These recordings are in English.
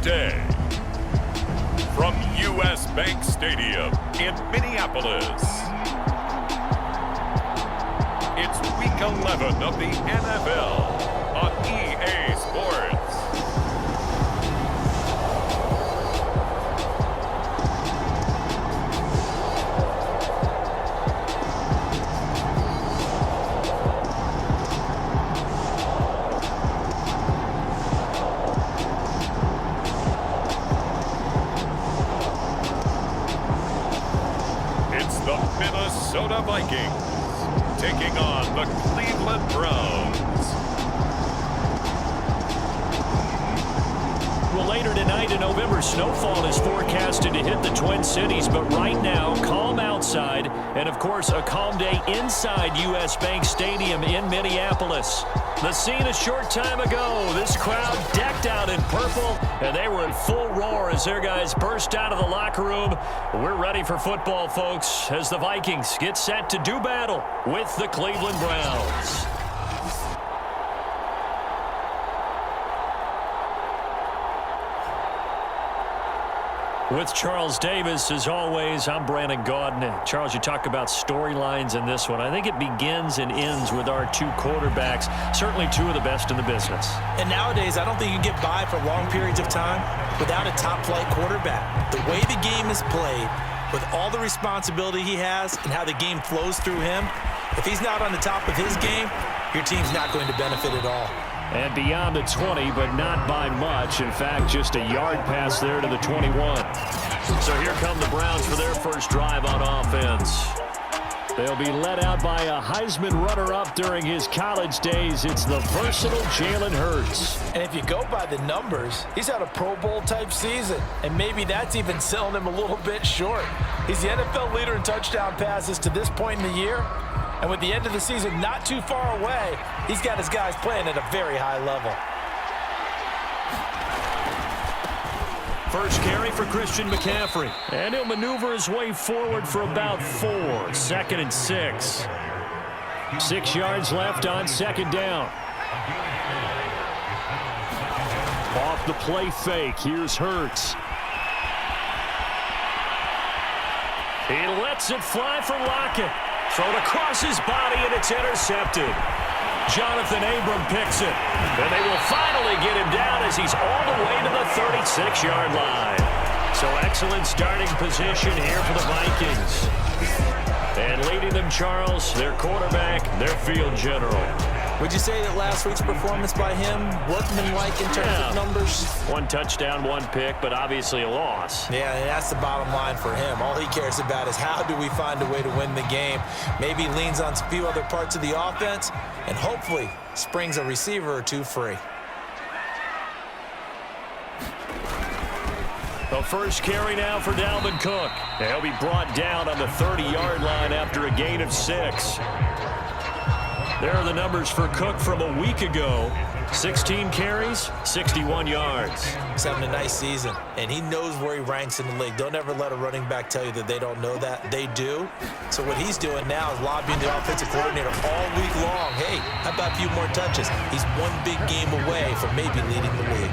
day. From U.S. Bank Stadium in Minneapolis, it's Week 11 of the NFL on EA Sports. The Minnesota Vikings taking on the Cleveland Browns. Well, later tonight, a November snowfall is forecasted to hit the Twin Cities, but right now, calm outside, and of course, a calm day inside U.S. Bank Stadium in Minneapolis. The scene a short time ago, this crowd decked out in purple, and they were in full roar as their guys burst out of the locker room. We're ready for football, folks, as the Vikings get set to do battle with the Cleveland Browns. With Charles Davis, as always, I'm Brandon Gaudin. And Charles, you talk about storylines in this one. I think it begins and ends with our two quarterbacks, certainly two of the best in the business. And nowadays, I don't think you can get by for long periods of time without a top-flight quarterback. The way the game is played, with all the responsibility he has and how the game flows through him, if he's not on the top of his game, your team's not going to benefit at all. And beyond the 20, but not by much. In fact, just a yard pass there to the 21. So here come the Browns for their first drive on offense. They'll be led out by a Heisman runner-up during his college days. It's the versatile Jalen Hurts. And if you go by the numbers, he's had a Pro Bowl-type season. And maybe that's even selling him a little bit short. He's the NFL leader in touchdown passes to this point in the year. And with the end of the season not too far away, he's got his guys playing at a very high level. First carry for Christian McCaffrey. And he'll maneuver his way forward for about 4. 2nd and 6. 6 yards left on second down. Off the play fake. Here's Hurts. He lets it fly for Lockett. Thrown across his body, and it's intercepted. Jonathan Abram picks it. And they will finally get him down as he's all the way to the 36-yard line. So excellent starting position here for the Vikings. And leading them, Charles, their quarterback, their field general. Would you say that last week's performance by him, workmanlike in terms of numbers? 1 touchdown, 1 pick, but obviously a loss. Yeah, and that's the bottom line for him. All he cares about is how do we find a way to win the game. Maybe leans on a few other parts of the offense, and hopefully springs a receiver or two free. The first carry now for Dalvin Cook. He'll be brought down on the 30-yard line after a gain of 6. There are the numbers for Cook from a week ago. 16 carries, 61 yards. He's having a nice season, and he knows where he ranks in the league. Don't ever let a running back tell you that they don't know that. They do. So what he's doing now is lobbying the offensive coordinator all week long. Hey, how about a few more touches? He's one big game away from maybe leading the league.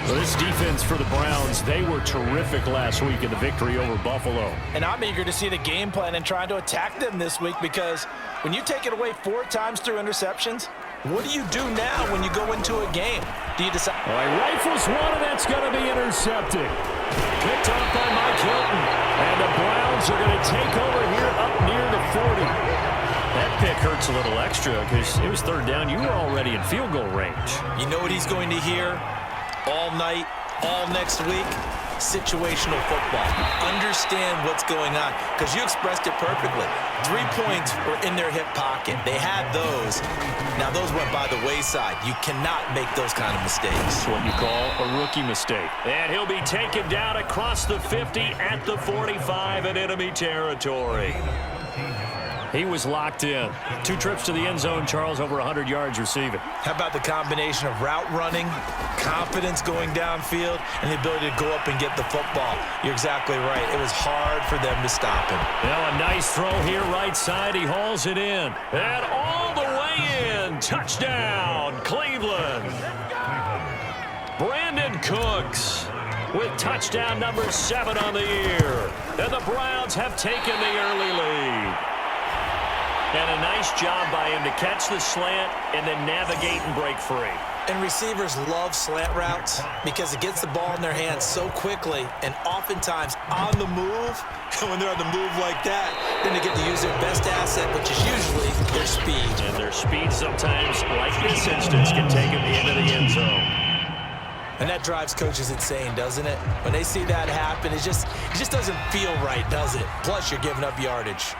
Well, this defense for the Browns, they were terrific last week in the victory over Buffalo. And I'm eager to see the game plan and trying to attack them this week, because when you take it away 4 times through interceptions, what do you do now when you go into a game? Do you decide? All right, rifles one, and that's going to be intercepted. Picked off by Mike Hilton. And the Browns are going to take over here up near the 40. That pick hurts a little extra because it was 3rd down. You were already in field goal range. You know what he's going to hear all night, all next week? Situational football. Understand what's going on, because you expressed it perfectly. 3 points were in their hip pocket. They had those. Now those went by the wayside. You cannot make those kind of mistakes. That's what you call a rookie mistake. And he'll be taken down across the 50 at the 45 in enemy territory. He was locked in. 2 trips to the end zone, Charles, over 100 yards receiving. How about the combination of route running, confidence going downfield, and the ability to go up and get the football? You're exactly right. It was hard for them to stop him. Now a nice throw here right side. He hauls it in. And all the way in. Touchdown, Cleveland. Brandon Cooks with touchdown number 7 on the year. And the Browns have taken the early lead. And a nice job by him to catch the slant and then navigate and break free. And receivers love slant routes because it gets the ball in their hands so quickly and oftentimes on the move. And when they're on the move like that, then they get to use their best asset, which is usually their speed. And their speed sometimes, like this instance, can take them into the end zone. And that drives coaches insane, doesn't it? When they see that happen, it just doesn't feel right, does it? Plus, you're giving up yardage.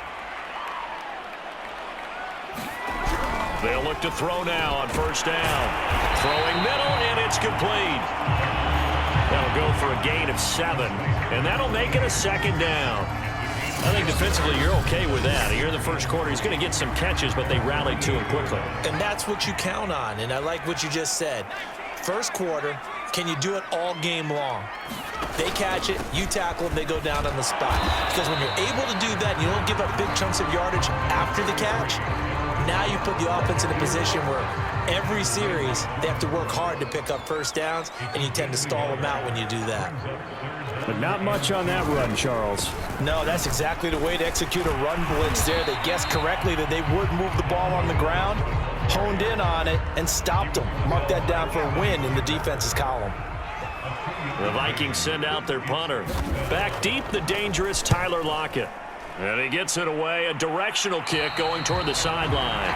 They'll look to throw now on first down. Throwing middle, and it's complete. That'll go for a gain of 7, and that'll make it a second down. I think defensively you're okay with that. Here in the first quarter, he's going to get some catches, but they rallied to him quickly. And that's what you count on, and I like what you just said. First quarter, can you do it all game long? They catch it, you tackle them, they go down on the spot. Because when you're able to do that, and you don't give up big chunks of yardage after the catch, now you put the offense in a position where every series they have to work hard to pick up first downs, and you tend to stall them out when you do that. But not much on that run, Charles. No, that's exactly the way to execute a run blitz there. They guessed correctly that they would move the ball on the ground, honed in on it, and stopped them. Mark that down for a win in the defense's column. The Vikings send out their punter. Back deep, the dangerous Tyler Lockett. And he gets it away, a directional kick going toward the sideline.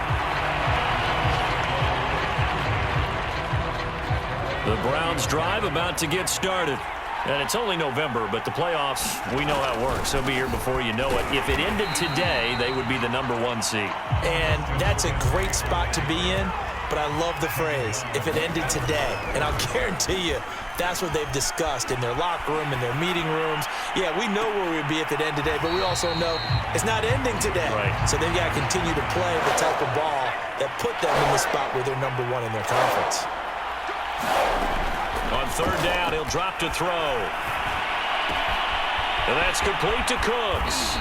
The Browns drive about to get started. And it's only November, but the playoffs, we know how it works. They'll be here before you know it. If it ended today, they would be the #1 seed. And that's a great spot to be in, but I love the phrase, if it ended today. And I'll guarantee you, that's what they've discussed in their locker room, in their meeting rooms. Yeah, we know where we'd be if it ended today, but we also know it's not ending today. Right. So they've got to continue to play the type of ball that put them in the spot where they're #1 in their conference. On third down, he'll drop to throw. And that's complete to Cooks.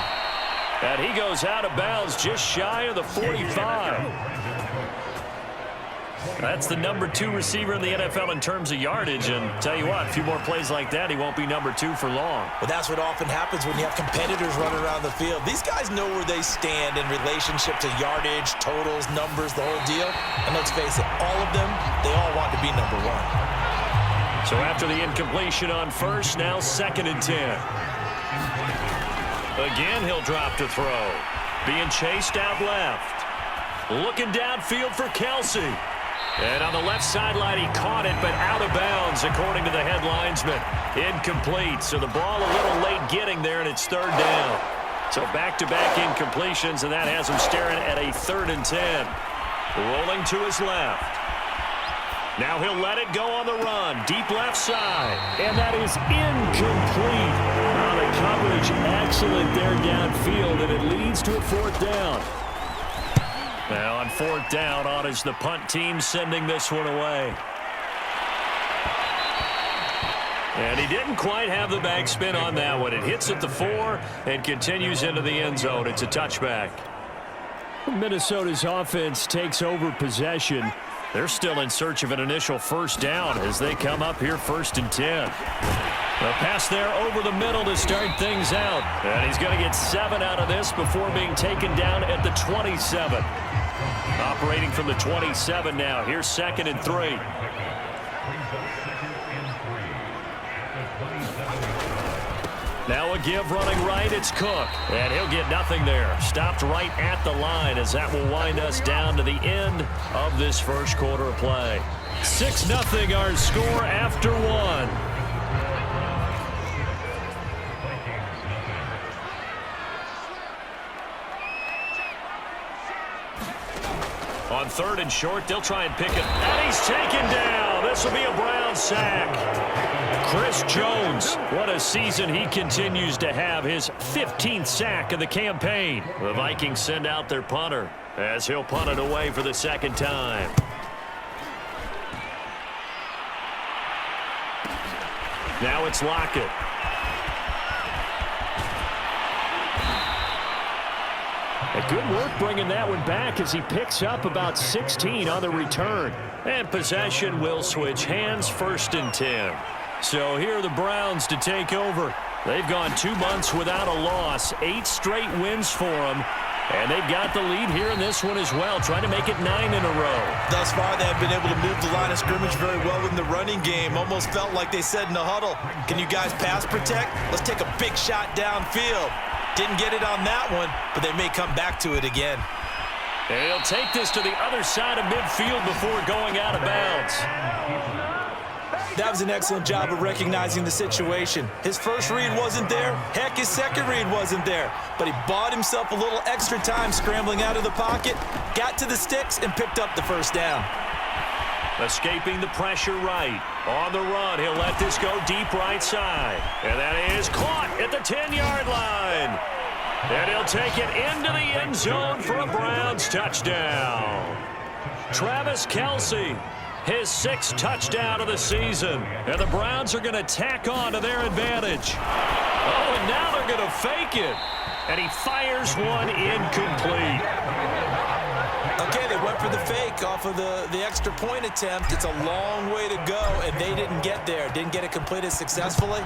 And he goes out of bounds just shy of the 45. That's the #2 receiver in the NFL in terms of yardage. And tell you what, a few more plays like that, he won't be #2 for long. Well, that's what often happens when you have competitors running around the field. These guys know where they stand in relationship to yardage, totals, numbers, the whole deal. And let's face it, all of them, they all want to be #1. So after the incompletion on first, now 2nd and 10. Again, he'll drop to throw. Being chased out left. Looking downfield for Kelsey. And on the left sideline, he caught it, but out of bounds, according to the head linesman. Incomplete, so the ball a little late getting there, and it's 3rd down. So back-to-back incompletions, and that has him staring at a 3rd and 10. Rolling to his left. Now he'll let it go on the run. Deep left side. And that is incomplete. Now the coverage excellent there downfield, and it leads to a 4th down. Now on 4th down, on is the punt team sending this one away. And he didn't quite have the backspin on that one. It hits at the 4 and continues into the end zone. It's a touchback. Minnesota's offense takes over possession. They're still in search of an initial 1st down as they come up here 1st and 10. A pass there over the middle to start things out. And he's going to get 7 out of this before being taken down at the 27. Operating from the 27 now. Here's 2nd and 3. Now a give running right, it's Cook. And he'll get nothing there. Stopped right at the line as that will wind us down to the end of this first quarter of play. 6-0 our score after 1. On 3rd and short, they'll try and pick it. And he's taken down. This will be a Brown sack. Chris Jones, what a season he continues to have. His 15th sack of the campaign. The Vikings send out their punter as he'll punt it away for the 2nd time. Now it's Lockett. A good work bringing that one back as he picks up about 16 on the return. And possession will switch hands, 1st and 10. So here are the Browns to take over. They've gone 2 months without a loss, 8 straight wins for them. And they've got the lead here in this one as well, trying to make it 9 in a row. Thus far, they have been able to move the line of scrimmage very well in the running game. Almost felt like they said in the huddle, can you guys pass protect? Let's take a big shot downfield. Didn't get it on that one, but they may come back to it again. And he'll take this to the other side of midfield before going out of bounds. That was an excellent job of recognizing the situation. His first read wasn't there. Heck, his second read wasn't there. But he bought himself a little extra time scrambling out of the pocket, got to the sticks, and picked up the first down. Escaping the pressure right. On the run, he'll let this go deep right side. And that is caught at the 10-yard line. And he'll take it into the end zone for a Browns touchdown. Travis Kelce, his 6th touchdown of the season. And the Browns are going to tack on to their advantage. Oh, and now they're going to fake it. And he fires one incomplete. Okay, they went for the fake off of the extra point attempt. It's a long way to go, and they didn't get there. Didn't get it completed successfully.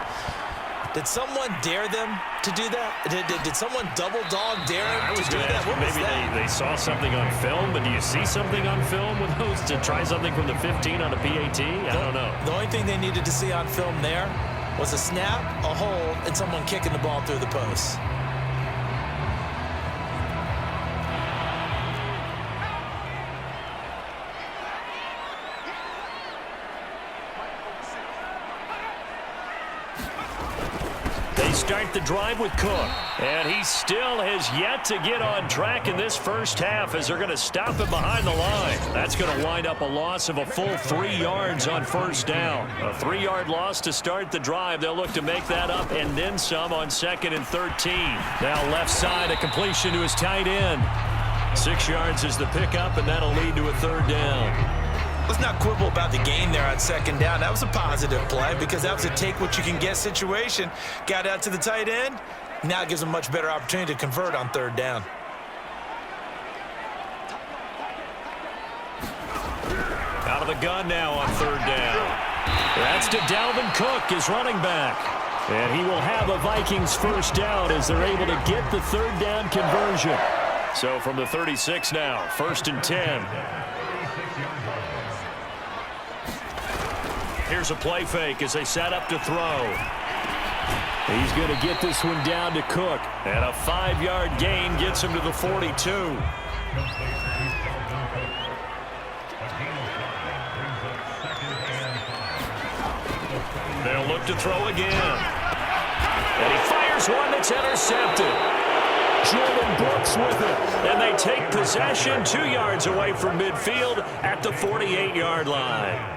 Did someone dare them to do that? Did someone double dog dare them to do that? What was maybe that? they saw something on film, but do you see something on film with those to try something from the 15 on a PAT? I don't know. The only thing they needed to see on film there was a snap, a hold, and someone kicking the ball through the post. Start the drive with Cook. And he still has yet to get on track in this first half as they're going to stop him behind the line. That's going to wind up a loss of a full 3 yards on first down. A 3-yard loss to start the drive. They'll look to make that up and then some on 2nd and 13. Now left side, a completion to his tight end. 6 yards is the pickup, and that'll lead to a 3rd down. Let's not quibble about the gain there on 2nd down. That was a positive play because that was a take-what-you-can-get situation. Got out to the tight end. Now it gives them a much better opportunity to convert on 3rd down. Out of the gun now on 3rd down. That's to Dalvin Cook, his running back. And he will have a Vikings first down as they're able to get the 3rd down conversion. So from the 36 now, 1st and 10. Here's a play fake as they set up to throw. He's going to get this one down to Cook. And a 5-yard gain gets him to the 42. They'll look to throw again. And he fires one that's intercepted. Jordan Brooks with it. And they take possession 2 yards away from midfield at the 48-yard line.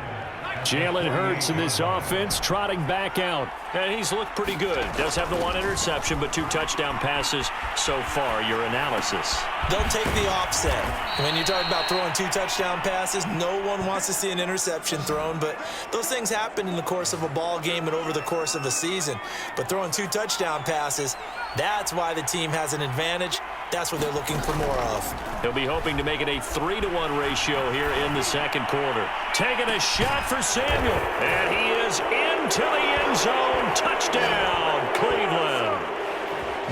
Jalen Hurts in this offense trotting back out. And he's looked pretty good. Does have the 1 interception, but 2 touchdown passes so far. Your analysis. Don't take the offset. When you talk about throwing 2 touchdown passes, no one wants to see an interception thrown, but those things happen in the course of a ball game and over the course of a season. But throwing 2 touchdown passes, that's why the team has an advantage. That's what they're looking for more of. He'll be hoping to make it a 3-to-1 ratio here in the 2nd quarter. Taking a shot for Samuel. And he is into the end zone. Touchdown, Cleveland.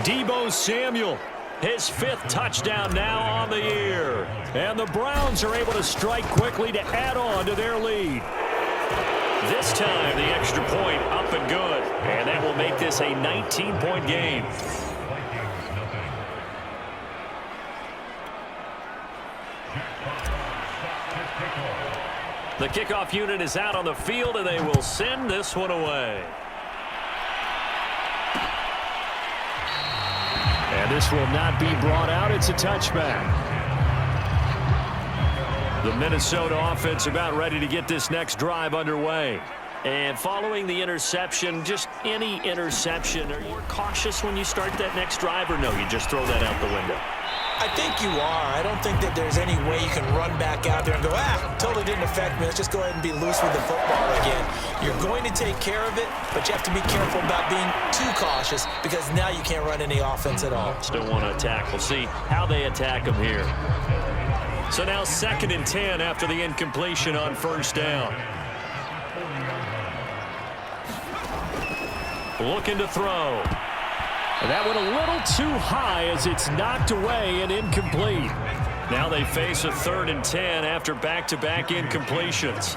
Deebo Samuel, his 5th touchdown now on the year. And the Browns are able to strike quickly to add on to their lead. This time, the extra point up and good. And that will make this a 19-point game. The kickoff unit is out on the field, and they will send this one away. And this will not be brought out. It's a touchback. The Minnesota offense about ready to get this next drive underway. And following the interception, just any interception, are you more cautious when you start that next drive, or no, you just throw that out the window? I think you are. I don't think that there's any way you can run back out there and go, totally didn't affect me. Let's just go ahead and be loose with the football again. You're going to take care of it, but you have to be careful about being too cautious because now you can't run any offense at all. Still want to attack. We'll see how they attack them here. So now 2nd and 10 after the incompletion on 1st down. looking to throw. And that went a little too high as it's knocked away and incomplete. Now they face a 3rd and 10 after back-to-back incompletions.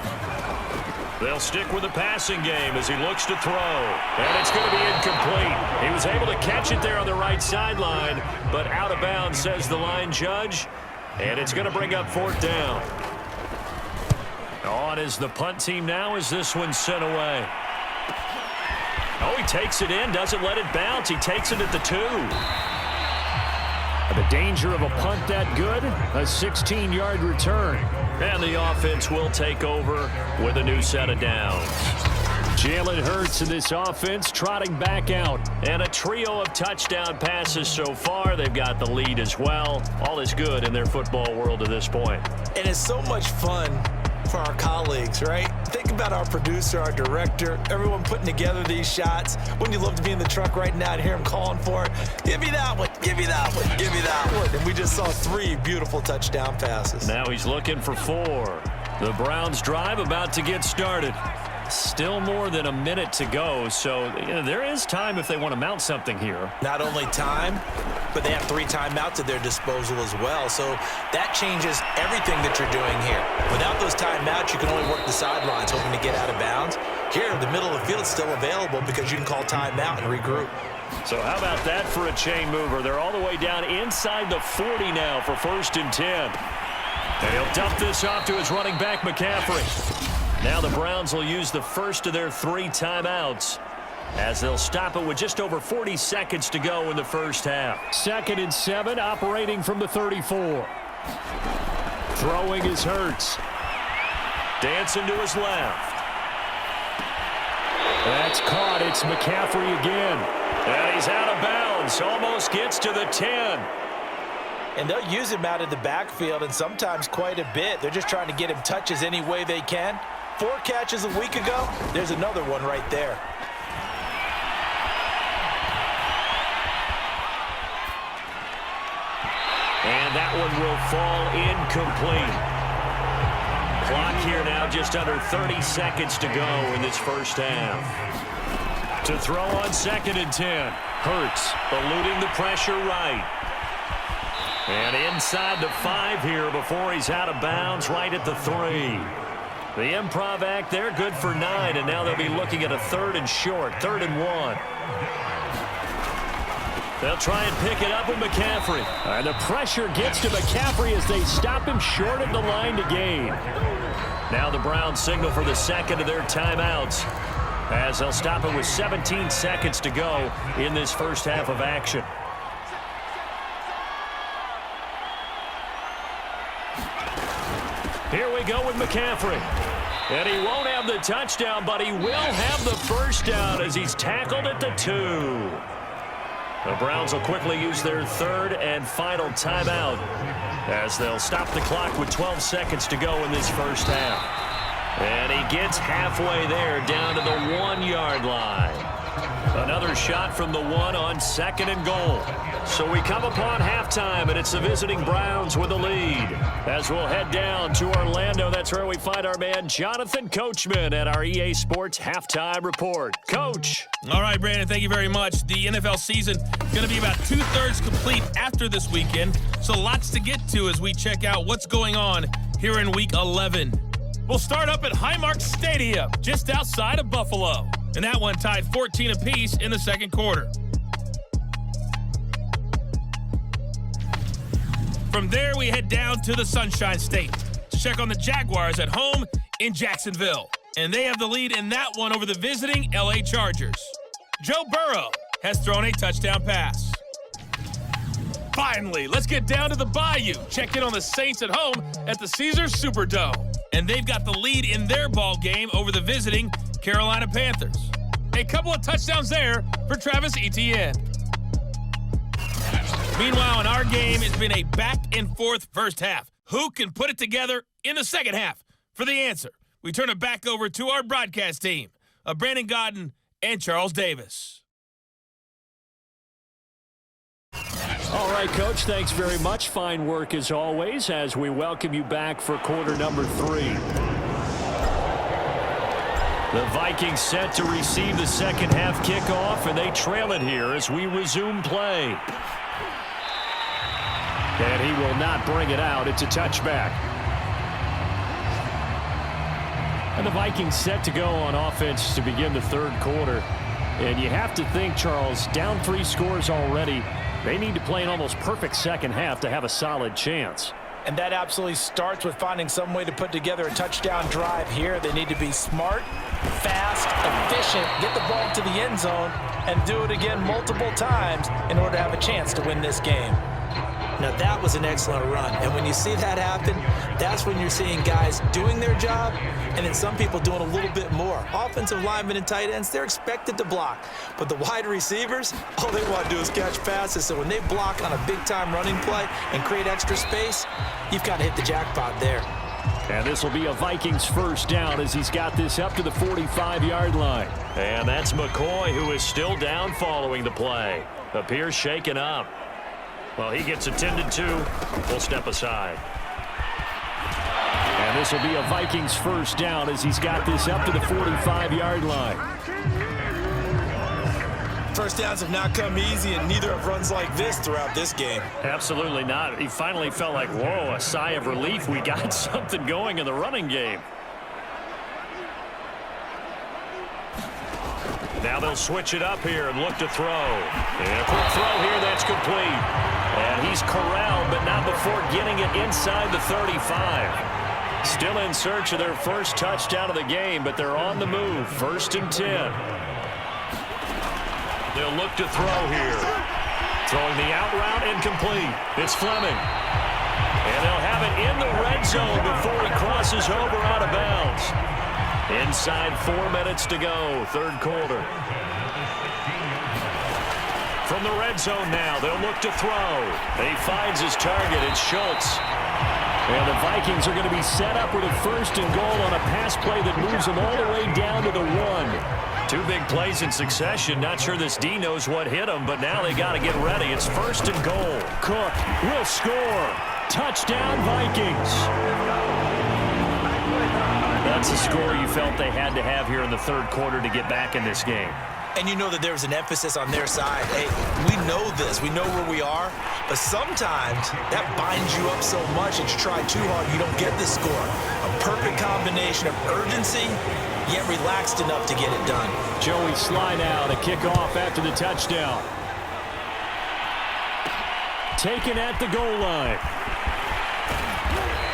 They'll stick with the passing game as he looks to throw. And it's going to be incomplete. He was able to catch it there on the right sideline, but out of bounds, says the line judge. And it's going to bring up 4th down. On is the punt team now as this one's sent away. Oh, he takes it in, doesn't let it bounce. He takes it at the 2. The danger of a punt that good, a 16-yard return. And the offense will take over with a new set of downs. Jalen Hurts in this offense trotting back out. And a trio of touchdown passes so far. They've got the lead as well. All is good in their football world at this point. And it's so much fun for our colleagues, right? Think about our producer, our director, everyone putting together these shots. Wouldn't you love to be in the truck right now and hear him calling for it? Give me that one, give me that one, give me that one. And we just saw 3 beautiful touchdown passes. Now he's looking for 4. The Browns drive about to get started. Still more than a minute to go, so there is time if they want to mount something here. Not only time, but they have 3 timeouts at their disposal as well, so that changes everything that you're doing here. Without those timeouts, you can only work the sidelines, hoping to get out of bounds. Here, the middle of the field is still available because you can call timeout and regroup. So how about that for a chain mover? They're all the way down inside the 40 now for 1st and 10. And he'll dump this off to his running back, McCaffrey. Now the Browns will use the first of their 3 timeouts as they'll stop it with just over 40 seconds to go in the first half. 2nd and 7, operating from the 34. Throwing is Hurts. Dancing to his left. That's caught. It's McCaffrey again. And he's out of bounds. Almost gets to the 10. And they'll use him out of the backfield, and sometimes quite a bit. They're just trying to get him touches any way they can. 4 catches a week ago. There's another one right there. And that one will fall incomplete. Clock here now just under 30 seconds to go in this first half. To throw on 2nd and 10. Hurts eluding the pressure right. And inside the 5 here before he's out of bounds right at the 3. The improv act there good for 9, and now they'll be looking at a 3rd and short, 3rd and 1. They'll try and pick it up with McCaffrey. And the pressure gets to McCaffrey as they stop him short of the line to gain. Now the Browns signal for the 2nd of their timeouts as they'll stop it with 17 seconds to go in this first half of action. Here we go with McCaffrey. And he won't have the touchdown, but he will have the first down as he's tackled at the 2. The Browns will quickly use their 3rd and final timeout as they'll stop the clock with 12 seconds to go in this first half. And he gets halfway there down to the 1-yard line. Another shot from the 1 on 2nd and goal. So we come upon halftime, and it's the visiting Browns with the lead. As we'll head down to Orlando, that's where we find our man Jonathan Coachman at our EA Sports Halftime Report. Coach. All right, Brandon, thank you very much. The NFL season going to be about 2/3 complete after this weekend, so lots to get to as we check out what's going on here in Week 11. We'll start up at Highmark Stadium, just outside of Buffalo. And that one tied 14 apiece in the second quarter. From there, we head down to the Sunshine State to check on the Jaguars at home in Jacksonville. And they have the lead in that one over the visiting LA Chargers. Joe Burrow has thrown a touchdown pass. Finally, let's get down to the Bayou. Check in on the Saints at home at the Caesars Superdome. And they've got the lead in their ball game over the visiting Carolina Panthers. A couple of touchdowns there for Travis Etienne. Meanwhile, in our game, it's been a back-and-forth first half. Who can put it together in the second half? For the answer, we turn it back over to our broadcast team of Brandon Godden and Charles Davis. All right, Coach, thanks very much. Fine work as always as we welcome you back for quarter number 3. The Vikings set to receive the second half kickoff, and they trail it here as we resume play. And he will not bring it out. It's a touchback. And the Vikings set to go on offense to begin the third quarter. And you have to think, Charles, down 3 scores already. They need to play an almost perfect second half to have a solid chance. And that absolutely starts with finding some way to put together a touchdown drive here. They need to be smart, fast, efficient, get the ball to the end zone, and do it again multiple times in order to have a chance to win this game. Now, that was an excellent run. And when you see that happen, that's when you're seeing guys doing their job and then some people doing a little bit more. Offensive linemen and tight ends, they're expected to block. But the wide receivers, all they want to do is catch passes. So when they block on a big-time running play and create extra space, you've got to hit the jackpot there. And this will be a Vikings first down as he's got this up to the 45-yard line. And that's McCoy, who is still down following the play. Appears shaken up. Well, he gets attended to. We'll step aside. And this will be a Vikings first down as he's got this up to the 45-yard line. First downs have not come easy, and neither have runs like this throughout this game. Absolutely not. He finally felt like, whoa, a sigh of relief. We got something going in the running game. Now they'll switch it up here and look to throw. And a quick throw here, that's complete. And he's corralled, but not before getting it inside the 35. Still in search of their first touchdown of the game, but they're on the move. 1st and 10. They'll look to throw here. Throwing the out route incomplete. It's Fleming. And they'll have it in the red zone before he crosses over out of bounds. Inside 4 minutes to go, third quarter. From the red zone now, they'll look to throw. He finds his target. It's Schultz. And the Vikings are going to be set up with a 1st and goal on a pass play that moves them all the way down to the 1. 2 big plays in succession. Not sure this D knows what hit him, but now they got to get ready. It's 1st and goal. Cook will score. Touchdown, Vikings. That's a score you felt they had to have here in the third quarter to get back in this game. And you know that there was an emphasis on their side. Hey, we know this. We know where we are. But sometimes that binds you up so much that you try too hard, you don't get the score. A perfect combination of urgency, yet relaxed enough to get it done. Joey Sly now to kick off after the touchdown. Taken at the goal line.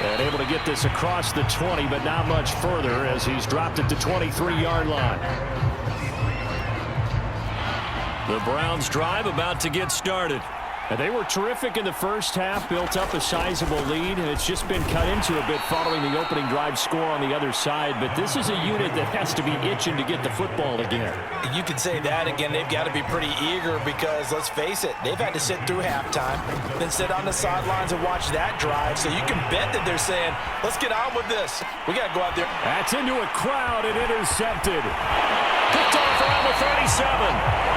And able to get this across the 20, but not much further as he's dropped it to 23-yard line. The Browns drive about to get started. And they were terrific in the first half, built up a sizable lead, and it's just been cut into a bit following the opening drive score on the other side. But this is a unit that has to be itching to get the football again. You can say that again. They've got to be pretty eager because, let's face it, they've had to sit through halftime, then sit on the sidelines and watch that drive. So you can bet that they're saying, let's get on with this. We got to go out there. That's into a crowd and intercepted. Picked off around the 37.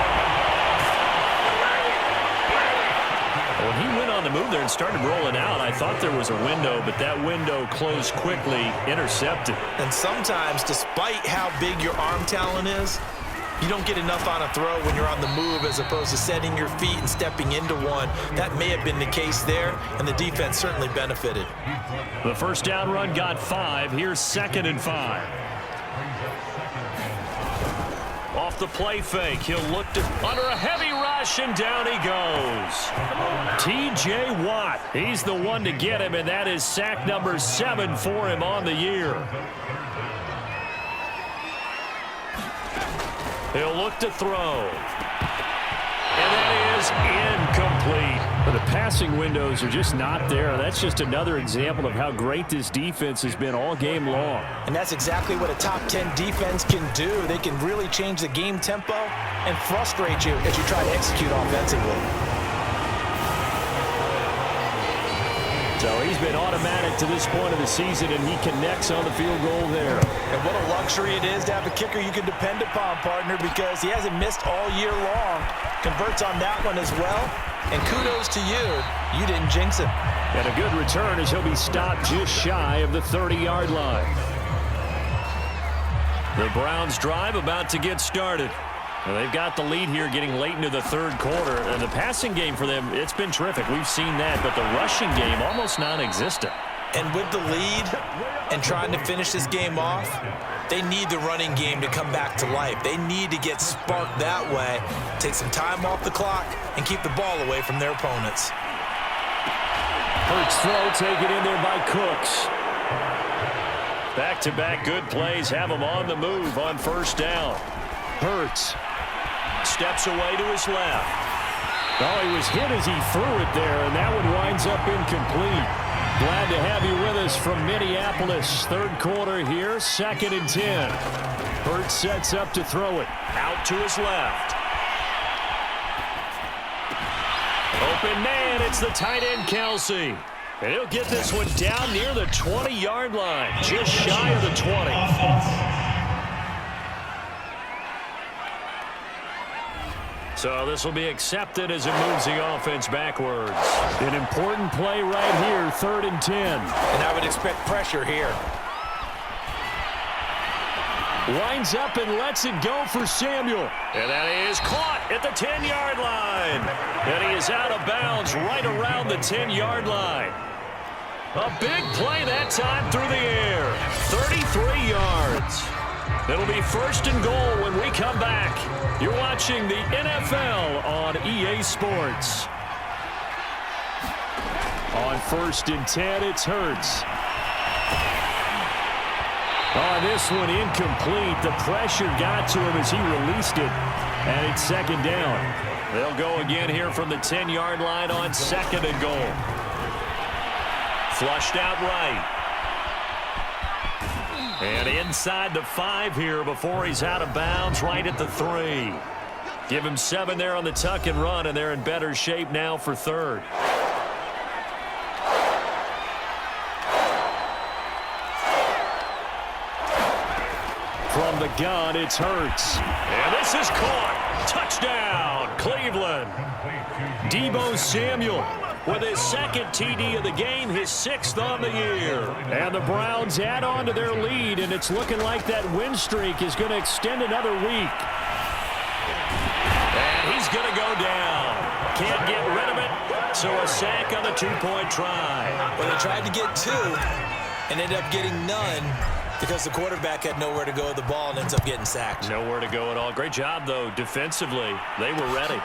When he went on the move there and started rolling out, I thought there was a window, but that window closed quickly, intercepted. And sometimes, despite how big your arm talent is, you don't get enough on a throw when you're on the move as opposed to setting your feet and stepping into one. That may have been the case there, and the defense certainly benefited. The first down run got 5. Here's 2nd and 5. Off the play fake, he'll look to under a heavy rush, and down he goes. T.J. Watt, he's the one to get him, and that is sack number 7 for him on the year. He'll look to throw. And that is incomplete. But the passing windows are just not there. That's just another example of how great this defense has been all game long. And that's exactly what a top 10 defense can do. They can really change the game tempo and frustrate you as you try to execute offensively. So he's been automatic to this point of the season, and he connects on the field goal there. And what a luxury it is to have a kicker you can depend upon, partner, because he hasn't missed all year long. Converts on that one as well. And kudos to you. You didn't jinx him. And a good return as he'll be stopped just shy of the 30-yard line. The Browns drive about to get started. Well, they've got the lead here getting late into the third quarter. And the passing game for them, it's been terrific. We've seen that. But the rushing game, almost non-existent. And with the lead and trying to finish this game off, they need the running game to come back to life. They need to get sparked that way, take some time off the clock, and keep the ball away from their opponents. Hurts throw taken in there by Cooks. Back-to-back good plays have him on the move on first down. Hurts steps away to his left. Oh, he was hit as he threw it there, and that one winds up incomplete. Glad to have you with us from Minneapolis. Third quarter here, 2nd and 10. Hurts sets up to throw it. Out to his left. Open man, it's the tight end, Kelsey. And he'll get this one down near the 20-yard line, just shy of the 20. So this will be accepted as it moves the offense backwards. An important play right here, 3rd and 10. And I would expect pressure here. Winds up and lets it go for Samuel. And that is caught at the 10-yard line. And he is out of bounds right around the 10-yard line. A big play that time through the air. 33 yards. It'll be 1st and goal when we come back. You're watching the NFL on EA Sports. On 1st and 10, it's Hurts. Oh, this one incomplete. The pressure got to him as he released it. And it's 2nd down. They'll go again here from the 10-yard line on 2nd and goal. Flushed out right. And inside the 5 here before he's out of bounds right at the 3. Give him 7 there on the tuck and run, and they're in better shape now for 3rd. From the gun, it's Hurts. And this is caught. Touchdown, Cleveland. Deebo Samuel with his 2nd TD of the game, his 6th on the year. And the Browns add on to their lead, and it's looking like that win streak is going to extend another week. And he's going to go down. Can't get rid of it, so a sack on the 2-point try. Well, they tried to get 2 and ended up getting none because the quarterback had nowhere to go with the ball and ends up getting sacked. Nowhere to go at all. Great job, though, defensively. They were ready.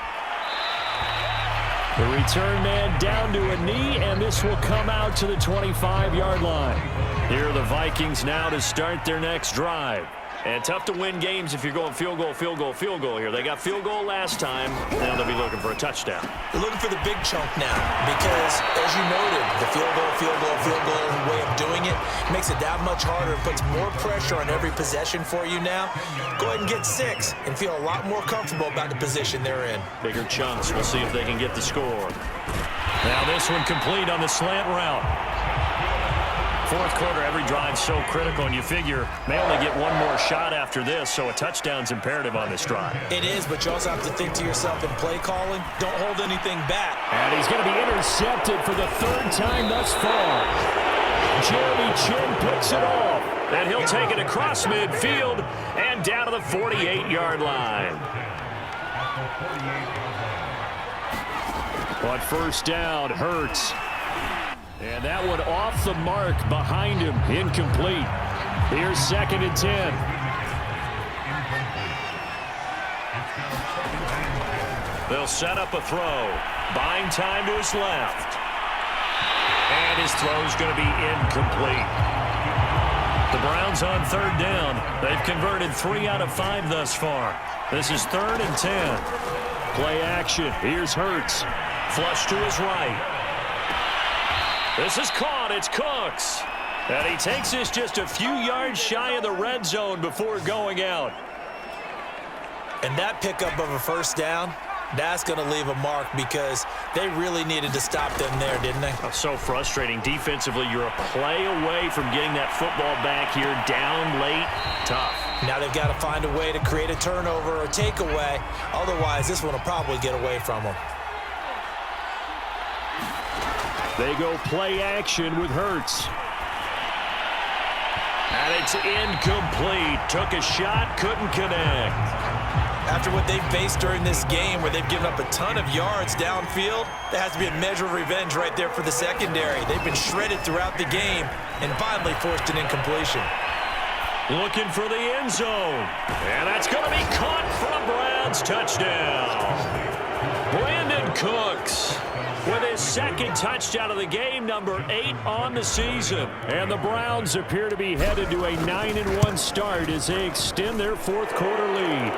The return man down to a knee, and this will come out to the 25-yard line. Here are the Vikings now to start their next drive. And tough to win games if you're going field goal, field goal, field goal here. They got field goal last time. Now they'll be looking for a touchdown. They're looking for the big chunk now because, as you noted, the field goal way of doing it makes it that much harder. It puts more pressure on every possession for you now. Go ahead and get 6 and feel a lot more comfortable about the position they're in. Bigger chunks. We'll see if they can get the score. Now this one complete on the slant route. 4th quarter, every drive so critical, and you figure may only get one more shot after this, so a touchdown's imperative on this drive. It is, but you also have to think to yourself in play calling, don't hold anything back. And he's going to be intercepted for the 3rd time thus far. Jeremy Chin picks it off. And he'll take it across midfield and down to the 48-yard line. On 1st down, Hurts. And that one off the mark behind him, incomplete. Here's 2nd and 10. They'll set up a throw. Buying time to his left. And his throw's going to be incomplete. The Browns on 3rd down. They've converted 3 out of 5 thus far. This is 3rd and 10. Play action. Here's Hurts. Flush to his right. This is caught. It's Cooks. And he takes this just a few yards shy of the red zone before going out. And that pickup of a 1st down, that's going to leave a mark because they really needed to stop them there, didn't they? Oh, so frustrating. Defensively, you're a play away from getting that football back here down late. Tough. Now they've got to find a way to create a turnover or takeaway. Otherwise, this one will probably get away from them. They go play action with Hurts. And they It's incomplete. Took a shot, couldn't connect. After what they've faced during this game where they've given up a ton of yards downfield, there has to be a measure of revenge right there for the secondary. They've been shredded throughout the game and finally forced an incompletion. Looking for the end zone. And that's going to be caught for a Browns touchdown. Brandon Cooks with his second touchdown of the game, number 8 on the season. And the Browns appear to be headed to a 9-1 start as they extend their fourth-quarter lead.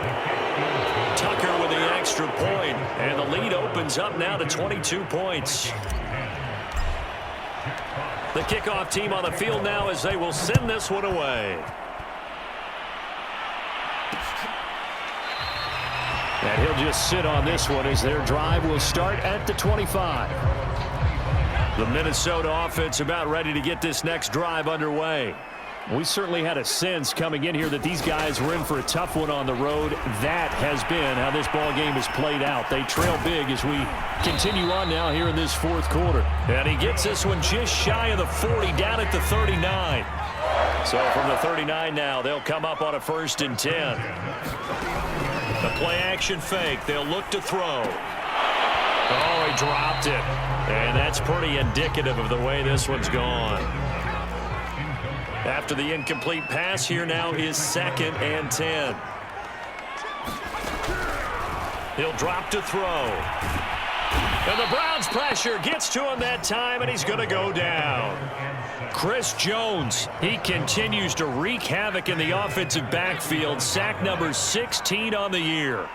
Tucker with the extra point, and the lead opens up now to 22 points. The kickoff team on the field now as they will send this one away. And he'll just sit on this one as their drive will start at the 25. The Minnesota offense about ready to get this next drive underway. We certainly had a sense coming in here that these guys were in for a tough one on the road. That has been how this ball game has played out. They trail big as we continue on now here in this fourth quarter. And he gets this one just shy of the 40, down at the 39. So from the 39 now, they'll come up on a 1st and 10. The play-action fake. They'll look to throw. Oh, he dropped it. And that's pretty indicative of the way this one's gone. After the incomplete pass, here now is 2nd and 10. He'll drop to throw. And the Browns pressure gets to him that time, and he's going to go down. Chris Jones, he continues to wreak havoc in the offensive backfield. Sack number 16 on the year.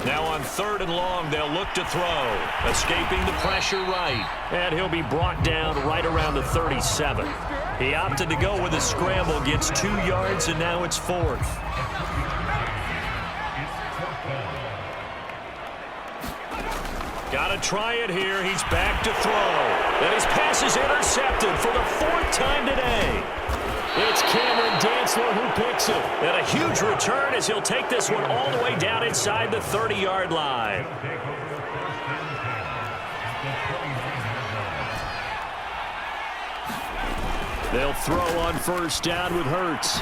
Now on 3rd and long, they'll look to throw. Escaping the pressure right. And he'll be brought down right around the 37. He opted to go with a scramble, gets 2 yards, and now it's 4th. Got to try it here. He's back to throw. And his pass is intercepted for the 4th time today. It's Cameron Dantzler who picks it. And a huge return as he'll take this one all the way down inside the 30-yard line. They'll throw on 1st down with Hurts.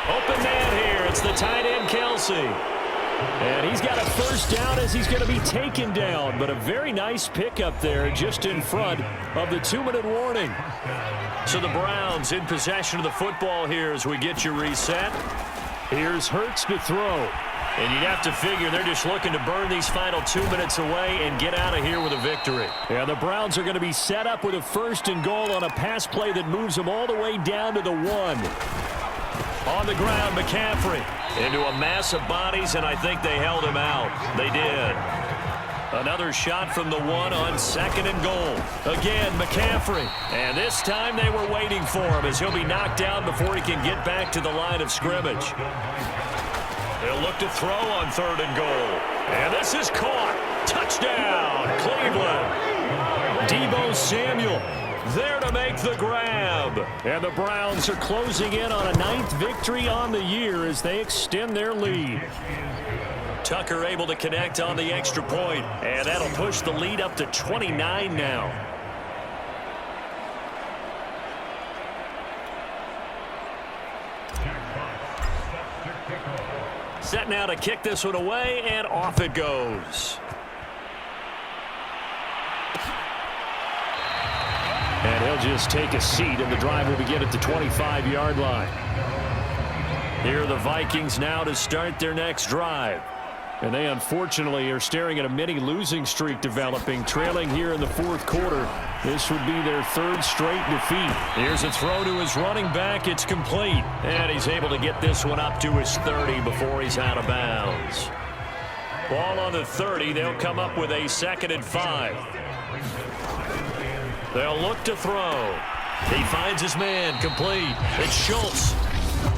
Open man here. It's the tight end, Kelsey. And he's got a 1st down as he's going to be taken down. But a very nice pickup there just in front of the 2-minute warning. So the Browns in possession of the football here as we get you reset. Here's Hurts to throw. And you'd have to figure they're just looking to burn these final 2 minutes away and get out of here with a victory. Yeah, the Browns are going to be set up with a 1st and goal on a pass play that moves them all the way down to the 1. On the ground, McCaffrey into a mass of bodies, and I think they held him out. They did. Another shot from the 1 on 2nd and goal. Again, McCaffrey. And this time they were waiting for him as he'll be knocked down before he can get back to the line of scrimmage. They'll look to throw on 3rd and goal. And this is caught. Touchdown, Cleveland. Deebo Samuel there to make the grab. And the Browns are closing in on a 9th victory on the year as they extend their lead. Tucker able to connect on the extra point, and that'll push the lead up to 29 now. Set now to kick this one away, and off it goes. And he'll just take a seat, and the drive will begin at the 25-yard line. Here are the Vikings now to start their next drive. And they unfortunately are staring at a mini losing streak developing, trailing here in the 4th quarter. This would be their 3rd straight defeat. Here's a throw to his running back. It's complete. And he's able to get this one up to his 30 before he's out of bounds. Ball on the 30. They'll come up with a 2nd and 5. They'll look to throw. He finds his man. Complete. It's Schultz.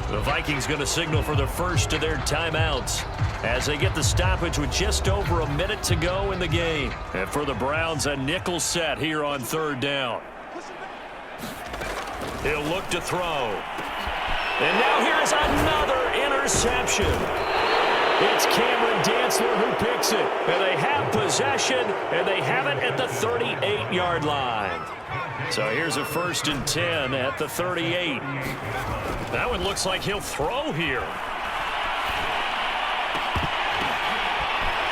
The Vikings going to signal for the first of their timeouts as they get the stoppage with just over a minute to go in the game. And for the Browns, a nickel set here on 3rd down. He'll look to throw. And now here is another interception. It's Cameron Dantzler who picks it. And they have possession, and they have it at the 38-yard line. So here's a 1st and 10 at the 38. That one looks like he'll throw here.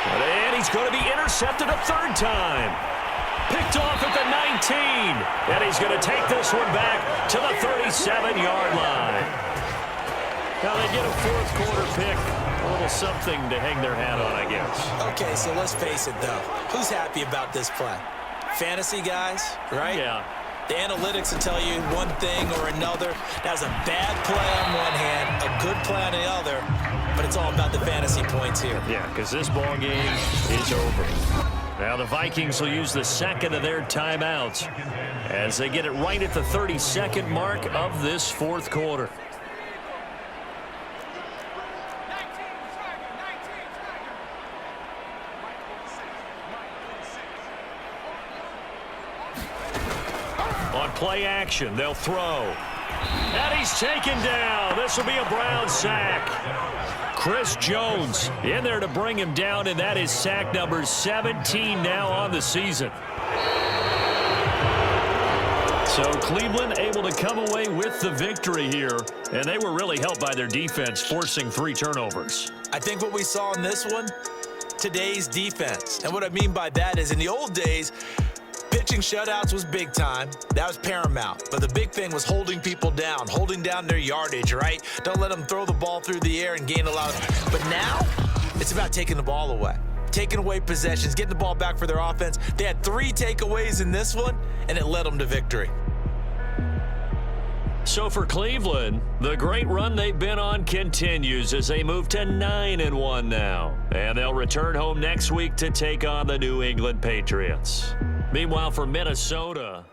And he's going to be intercepted a 3rd time. Picked off at the 19. And he's going to take this one back to the 37-yard line. Now they get a 4th quarter pick. A little something to hang their hat on, I guess. Okay, so let's face it, though. Who's happy about this play? Fantasy guys, right? Yeah. The analytics will tell you one thing or another. That was a bad play on one hand, a good play on the other, but it's all about the fantasy points here. Yeah, because this ball game is over. Now the Vikings will use the 2nd of their timeouts as they get it right at the 32nd mark of this 4th quarter. On play action, they'll throw. And he's taken down. This will be a Brown sack. Chris Jones in there to bring him down, and that is sack number 17 now on the season. So Cleveland able to come away with the victory here, and they were really helped by their defense, forcing 3 turnovers. I think what we saw in this one, today's defense. And what I mean by that is in the old days, pitching shutouts was big time. That was paramount. But the big thing was holding people down, holding down their yardage, right? Don't let them throw the ball through the air and gain a lot of... But now, it's about taking the ball away. Taking away possessions, getting the ball back for their offense. They had 3 takeaways in this one, and it led them to victory. So for Cleveland, the great run they've been on continues as they move to 9-1 now. And they'll return home next week to take on the New England Patriots. Meanwhile, for Minnesota,